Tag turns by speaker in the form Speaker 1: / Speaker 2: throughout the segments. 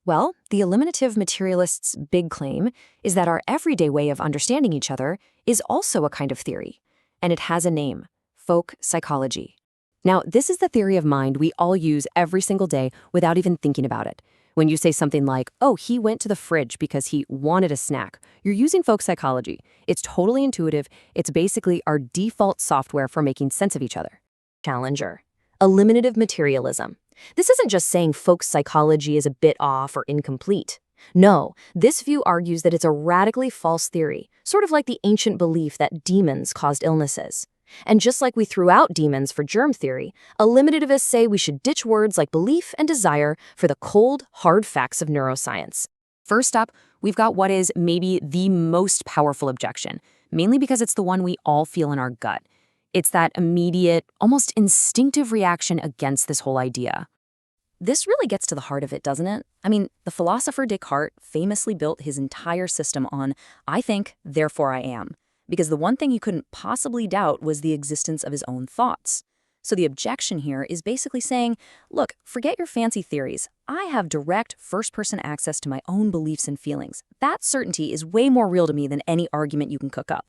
Speaker 1: Well, the eliminative materialist's big claim is that our everyday way of understanding each other is also a kind of theory, and it has a name: folk psychology. Now, this is the theory of mind we all use every single day without even thinking about it. When you say something like, oh, he went to the fridge because he wanted a snack, you're using folk psychology. It's totally intuitive. It's basically our default software for making sense of each other. Challenger: eliminative materialism. This isn't just saying folk psychology is a bit off or incomplete. No, this view argues that it's a radically false theory, sort of like the ancient belief that demons caused illnesses. And just like we threw out demons for germ theory, eliminativists say we should ditch words like belief and desire for the cold, hard facts of neuroscience. First up, we've got what is maybe the most powerful objection, mainly because it's the one we all feel in our gut. It's that immediate, almost instinctive reaction against this whole idea. This really gets to the heart of it, doesn't it? I mean, the philosopher Descartes famously built his entire system on, I think, therefore I am, because the one thing he couldn't possibly doubt was the existence of his own thoughts. So the objection here is basically saying, look, forget your fancy theories. I have direct first-person access to my own beliefs and feelings. That certainty is way more real to me than any argument you can cook up.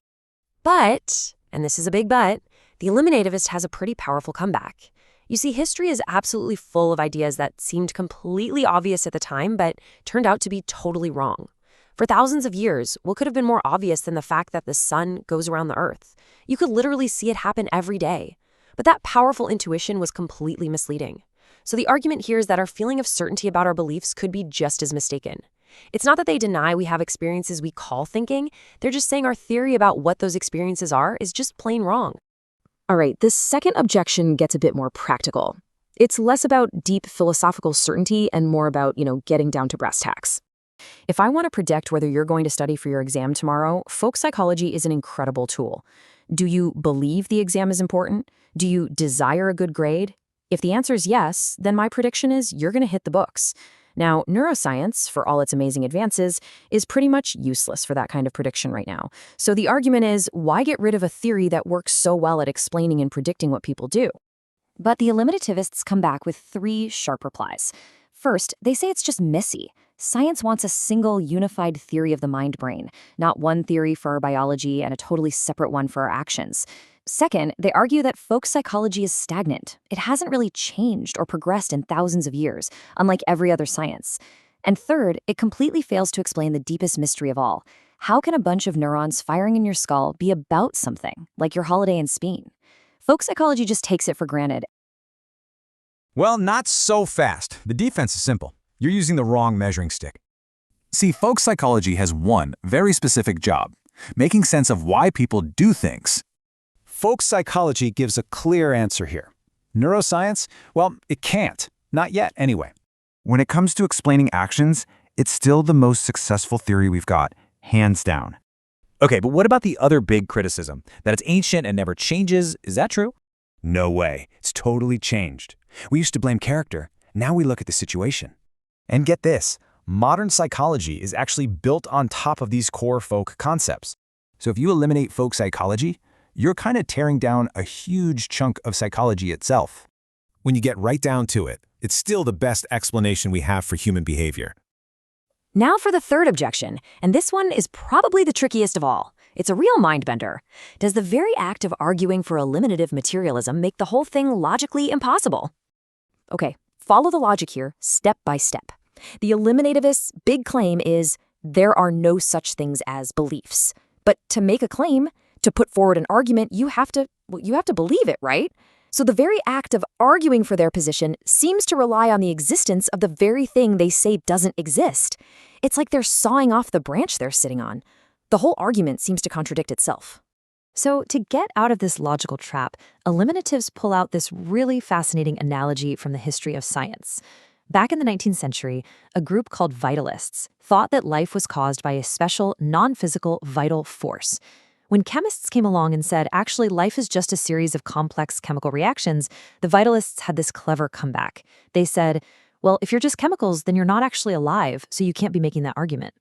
Speaker 1: But, and this is a big but, the eliminativist has a pretty powerful comeback. You see, history is absolutely full of ideas that seemed completely obvious at the time, but turned out to be totally wrong. For thousands of years, what could have been more obvious than the fact that the sun goes around the earth? You could literally see it happen every day. But that powerful intuition was completely misleading. So the argument here is that our feeling of certainty about our beliefs could be just as mistaken. It's not that they deny we have experiences we call thinking, they're just saying our theory about what those experiences are is just plain wrong. All right, this second objection gets a bit more practical. It's less about deep philosophical certainty and more about, getting down to brass tacks. If I want to predict whether you're going to study for your exam tomorrow, folk psychology is an incredible tool. Do you believe the exam is important? Do you desire a good grade? If the answer is yes, then my prediction is you're going to hit the books. Now, neuroscience, for all its amazing advances, is pretty much useless for that kind of prediction right now. So the argument is, why get rid of a theory that works so well at explaining and predicting what people do? But the eliminativists come back with 3 sharp replies. First, they say it's just messy. Science wants a single, unified theory of the mind-brain, not one theory for our biology and a totally separate one for our actions. Second, they argue that folk psychology is stagnant. It hasn't really changed or progressed in thousands of years, unlike every other science. And third, it completely fails to explain the deepest mystery of all. How can a bunch of neurons firing in your skull be about something, like your holiday in Spain? Folk psychology just takes it for granted.
Speaker 2: Well, not so fast. The defense is simple. You're using the wrong measuring stick. See, folk psychology has one very specific job: making sense of why people do things.
Speaker 3: Folk psychology gives a clear answer here. Neuroscience? Well, it can't. Not yet, anyway.
Speaker 4: When it comes to explaining actions, it's still the most successful theory we've got, hands down.
Speaker 5: Okay, but what about the other big criticism? That it's ancient and never changes? Is that true?
Speaker 3: No way. It's totally changed. We used to blame character. Now we look at the situation. And get this, modern psychology is actually built on top of these core folk concepts. So if you eliminate folk psychology, you're kind of tearing down a huge chunk of psychology itself.
Speaker 6: When you get right down to it, it's still the best explanation we have for human behavior.
Speaker 1: Now for the third objection, and this one is probably the trickiest of all. It's a real mind-bender. Does the very act of arguing for eliminative materialism make the whole thing logically impossible? Okay, follow the logic here, step by step. The eliminativist's big claim is there are no such things as beliefs. But to make a claim, to put forward an argument, you have to believe it, right? So the very act of arguing for their position seems to rely on the existence of the very thing they say doesn't exist. It's like they're sawing off the branch they're sitting on. The whole argument seems to contradict itself. So to get out of this logical trap, eliminatives pull out this really fascinating analogy from the history of science. Back in the 19th century, a group called vitalists thought that life was caused by a special, non-physical, vital force. When chemists came along and said, actually, life is just a series of complex chemical reactions, the vitalists had this clever comeback. They said, well, if you're just chemicals, then you're not actually alive, so you can't be making that argument.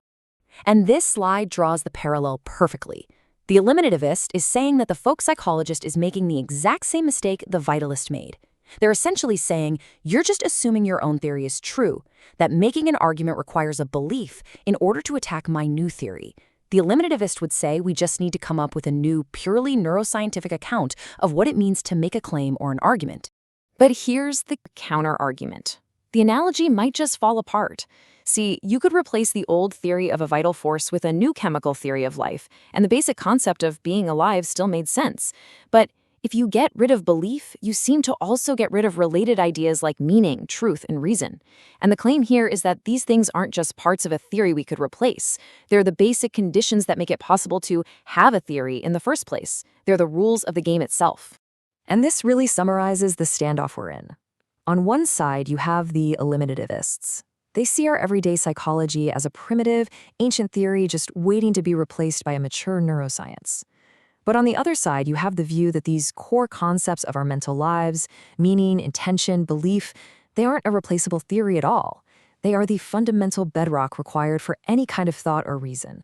Speaker 1: And this slide draws the parallel perfectly. The eliminativist is saying that the folk psychologist is making the exact same mistake the vitalist made. They're essentially saying, you're just assuming your own theory is true, that making an argument requires a belief in order to attack my new theory. The eliminativist would say we just need to come up with a new, purely neuroscientific account of what it means to make a claim or an argument. But here's the counter-argument. The analogy might just fall apart. See, you could replace the old theory of a vital force with a new chemical theory of life, and the basic concept of being alive still made sense. But if you get rid of belief, you seem to also get rid of related ideas like meaning, truth, and reason. And the claim here is that these things aren't just parts of a theory we could replace. They're the basic conditions that make it possible to have a theory in the first place. They're the rules of the game itself. And this really summarizes the standoff we're in. On one side, you have the eliminativists. They see our everyday psychology as a primitive, ancient theory just waiting to be replaced by a mature neuroscience. But on the other side, you have the view that these core concepts of our mental lives, meaning, intention, belief, they aren't a replaceable theory at all. They are the fundamental bedrock required for any kind of thought or reason.